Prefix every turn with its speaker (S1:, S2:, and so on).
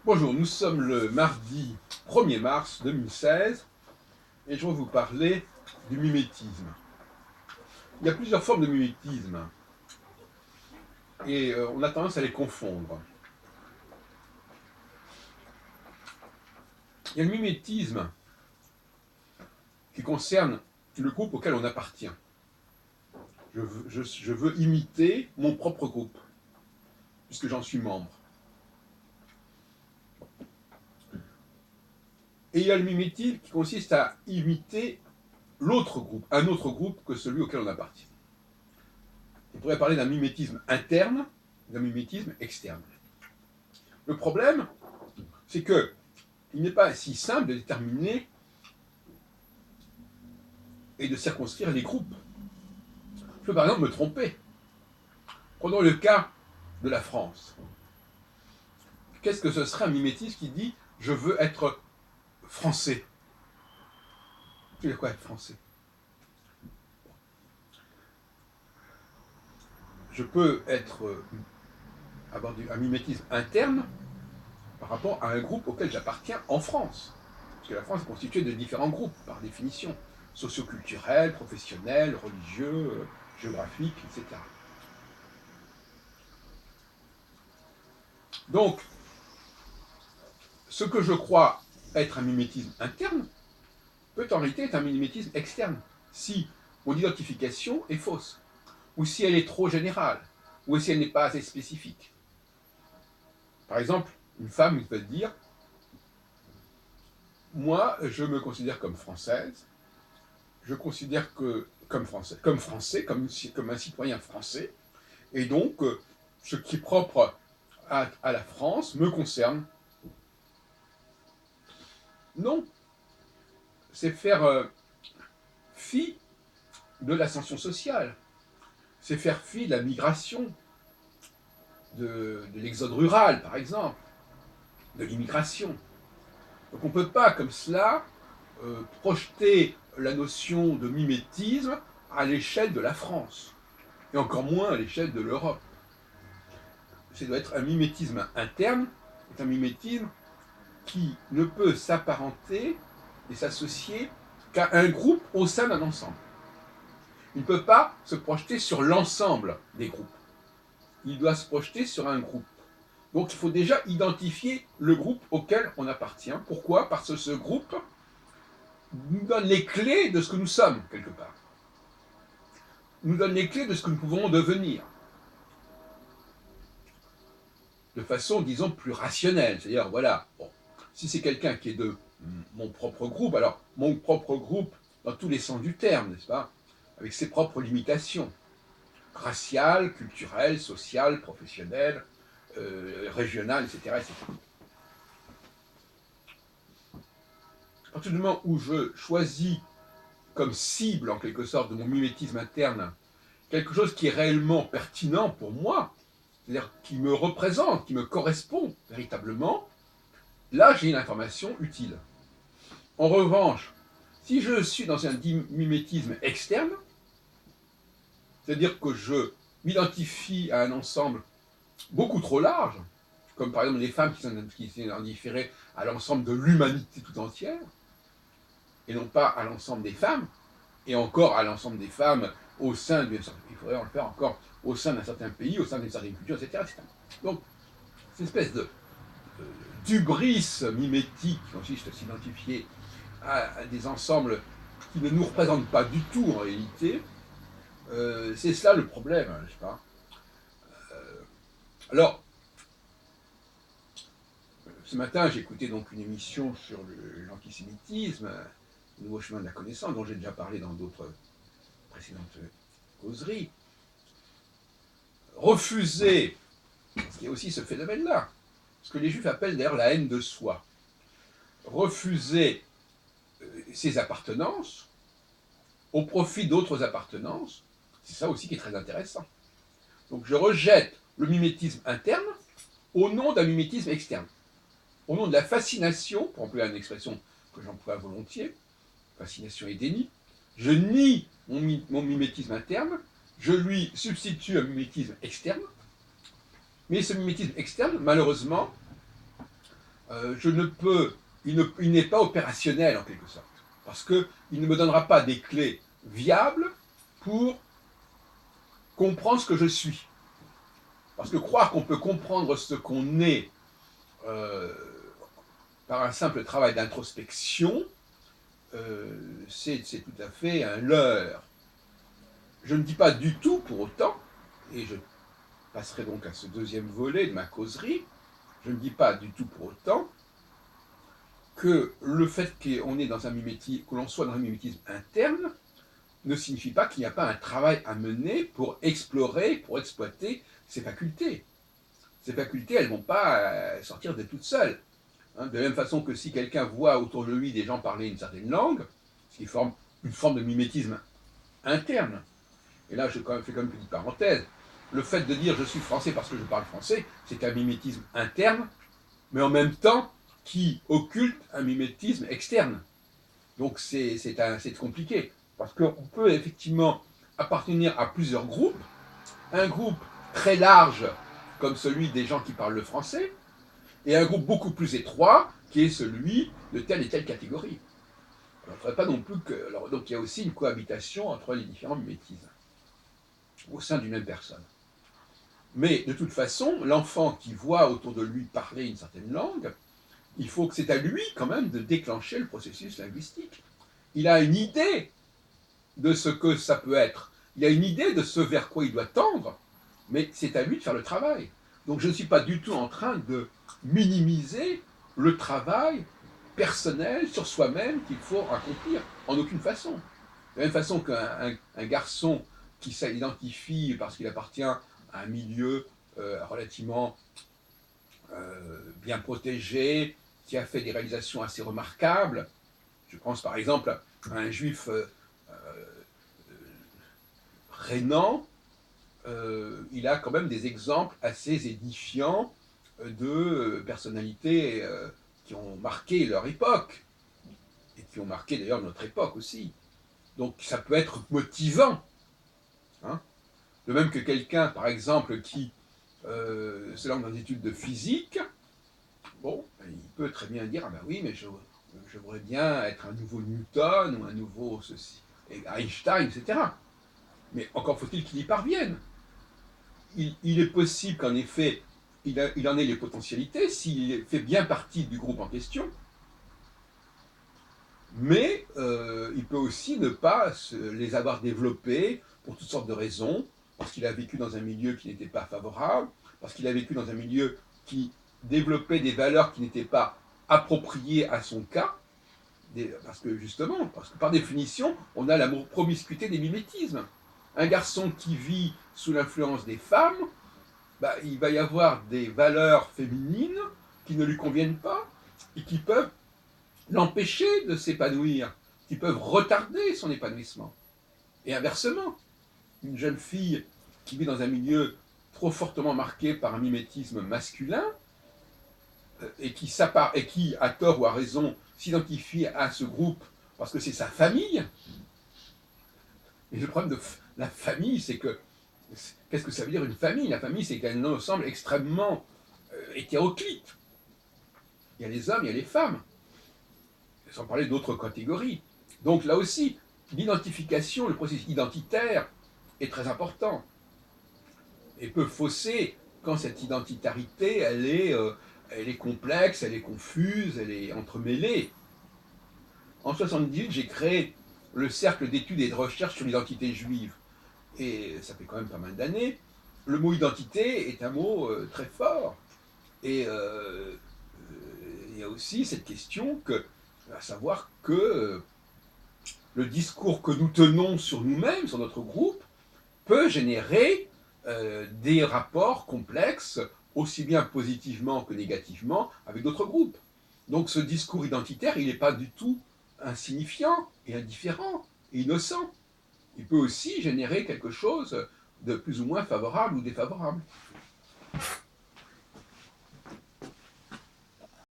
S1: Bonjour, nous sommes le mardi 1er mars 2016 et je vais vous parler du mimétisme. Il y a plusieurs formes de mimétisme et on a tendance à les confondre. Il y a le mimétisme qui concerne le groupe auquel on appartient. Je veux imiter mon propre groupe, puisque j'en suis membre. Et il y a le mimétisme qui consiste à imiter l'autre groupe, un autre groupe que celui auquel on appartient. On pourrait parler d'un mimétisme interne, d'un mimétisme externe. Le problème, c'est que il n'est pas si simple de déterminer et de circonscrire les groupes. Je peux par exemple me tromper. Prenons le cas de la France. Qu'est-ce que ce serait un mimétisme qui dit « je veux être français » ? Tu veux quoi être français ? Je peux avoir un mimétisme interne par rapport à un groupe auquel j'appartiens en France. Parce que la France est constituée de différents groupes, par définition, socioculturels, professionnels, religieux, géographiques, etc. Donc, ce que je crois être un mimétisme interne peut en réalité être un mimétisme externe, si mon identification est fausse, ou si elle est trop générale, ou si elle n'est pas assez spécifique. Par exemple, une femme peut dire « Moi, je me considère comme française, je considère que comme un citoyen français, et donc ce qui est propre à la France me concerne. » Non, c'est faire fi de l'ascension sociale, c'est faire fi de la migration, de l'exode rural, par exemple, de l'immigration. Donc on ne peut pas, comme cela, projeter la notion de mimétisme à l'échelle de la France, et encore moins à l'échelle de l'Europe. Ça doit être un mimétisme interne, c'est un mimétisme qui ne peut s'apparenter et s'associer qu'à un groupe au sein d'un ensemble. Il ne peut pas se projeter sur l'ensemble des groupes. Il doit se projeter sur un groupe. Donc il faut déjà identifier le groupe auquel on appartient. Pourquoi ? Parce que ce groupe nous donne les clés de ce que nous sommes, quelque part. Nous donne les clés de ce que nous pouvons devenir. De façon, disons, plus rationnelle. C'est-à-dire, voilà, bon, si c'est quelqu'un qui est de mon propre groupe, alors mon propre groupe dans tous les sens du terme, n'est-ce pas ? Avec ses propres limitations, raciales, culturelles, sociales, professionnelles, régionales, etc., etc. À partir du moment où je choisis comme cible, en quelque sorte, de mon mimétisme interne, quelque chose qui est réellement pertinent pour moi, c'est-à-dire qui me représente, qui me correspond véritablement, là j'ai une information utile. En revanche, si je suis dans un mimétisme externe, c'est-à-dire que je m'identifie à un ensemble beaucoup trop large, comme par exemple les femmes qui s'identifient à l'ensemble de l'humanité tout entière, et non pas à l'ensemble des femmes, et encore à l'ensemble des femmes au sein il faudrait en le faire encore au sein d'un certain pays, au sein d'une certaine culture, etc., etc. Donc, cette espèce d'hubris mimétique qui consiste à s'identifier à des ensembles qui ne nous représentent pas du tout en réalité, c'est cela le problème, n'est-ce pas ? Alors, ce matin, j'ai écouté donc une émission sur l'antisémitisme, le nouveau chemin de la connaissance, dont j'ai déjà parlé dans d'autres précédentes causeries. Refuser, parce qu'il y a aussi ce phénomène-là, ce que les Juifs appellent d'ailleurs la haine de soi. Refuser ses appartenances au profit d'autres appartenances, c'est ça aussi qui est très intéressant. Donc je rejette le mimétisme interne au nom d'un mimétisme externe. Au nom de la fascination, pour employer une expression que j'emploie volontiers, fascination et déni, je nie mon mimétisme interne, je lui substitue un mimétisme externe, mais ce mimétisme externe, malheureusement, je ne peux, il n'est pas opérationnel en quelque sorte, parce qu'il ne me donnera pas des clés viables pour comprendre ce que je suis. Parce que croire qu'on peut comprendre ce qu'on est euh, par un simple travail d'introspection, c'est tout à fait un leurre. Je ne dis pas du tout pour autant, et je passerai donc à ce deuxième volet de ma causerie, je ne dis pas du tout pour autant que le fait qu'on est dans un mimétisme, que l'on soit dans un mimétisme interne, ne signifie pas qu'il n'y a pas un travail à mener pour explorer, pour exploiter ces facultés. Ces facultés, elles ne vont pas sortir de toutes seules. Hein, de la même façon que si quelqu'un voit autour de lui des gens parler une certaine langue, ce qui forme une forme de mimétisme interne. Et là, je fais quand même une petite parenthèse. Le fait de dire je suis français parce que je parle français, c'est un mimétisme interne, mais en même temps qui occulte un mimétisme externe. Donc c'est compliqué. Parce qu'on peut effectivement appartenir à plusieurs groupes. Un groupe très large, comme celui des gens qui parlent le français, et un groupe beaucoup plus étroit, qui est celui de telle et telle catégorie. Alors, il ne faudrait pas non plus que. Alors, donc il y a aussi une cohabitation entre les différents mimétismes, au sein d'une même personne. Mais de toute façon, l'enfant qui voit autour de lui parler une certaine langue, il faut que c'est à lui quand même de déclencher le processus linguistique. Il a une idée de ce que ça peut être. Il a une idée de ce vers quoi il doit tendre, mais c'est à lui de faire le travail. Donc je ne suis pas du tout en train de minimiser le travail personnel sur soi-même qu'il faut accomplir, en aucune façon. De la même façon qu'un garçon qui s'identifie parce qu'il appartient à un milieu relativement bien protégé, qui a fait des réalisations assez remarquables. Je pense par exemple à un juif rénan, il a quand même des exemples assez édifiants de personnalités qui ont marqué leur époque, et qui ont marqué d'ailleurs notre époque aussi. Donc ça peut être motivant. Hein. De même que quelqu'un, par exemple, qui se lance dans des études de physique, bon, il peut très bien dire, ah ben oui, mais je voudrais bien être un nouveau Newton, ou un nouveau ceci, et Einstein, etc. Mais encore faut-il qu'il y parvienne. Il est possible qu'en effet, il en ait les potentialités, s'il fait bien partie du groupe en question, mais il peut aussi ne pas les avoir développés pour toutes sortes de raisons, parce qu'il a vécu dans un milieu qui n'était pas favorable, parce qu'il a vécu dans un milieu qui développait des valeurs qui n'étaient pas appropriées à son cas, parce que par définition, on a la promiscuité des mimétismes. Un garçon qui vit sous l'influence des femmes, bah, il va y avoir des valeurs féminines qui ne lui conviennent pas et qui peuvent l'empêcher de s'épanouir, qui peuvent retarder son épanouissement. Et inversement, une jeune fille qui vit dans un milieu trop fortement marqué par un mimétisme masculin et qui, à tort ou à raison, s'identifie à ce groupe parce que c'est sa famille. Et le problème de la famille, c'est que qu'est-ce que ça veut dire une famille? La famille, c'est un ensemble extrêmement hétéroclite. Il y a les hommes, il y a les femmes, sans parler d'autres catégories. Donc là aussi, l'identification, le processus identitaire est très important et peut fausser quand cette identitarité, elle est complexe, elle est confuse, elle est entremêlée. En 1978, j'ai créé le cercle d'études et de recherche sur l'identité juive. Et ça fait quand même pas mal d'années. Le mot identité est un mot très fort. Et il y a aussi cette question à savoir que le discours que nous tenons sur nous-mêmes, sur notre groupe, peut générer des rapports complexes, aussi bien positivement que négativement, avec d'autres groupes. Donc ce discours identitaire, il n'est pas du tout insignifiant et indifférent et innocent. Il peut aussi générer quelque chose de plus ou moins favorable ou défavorable.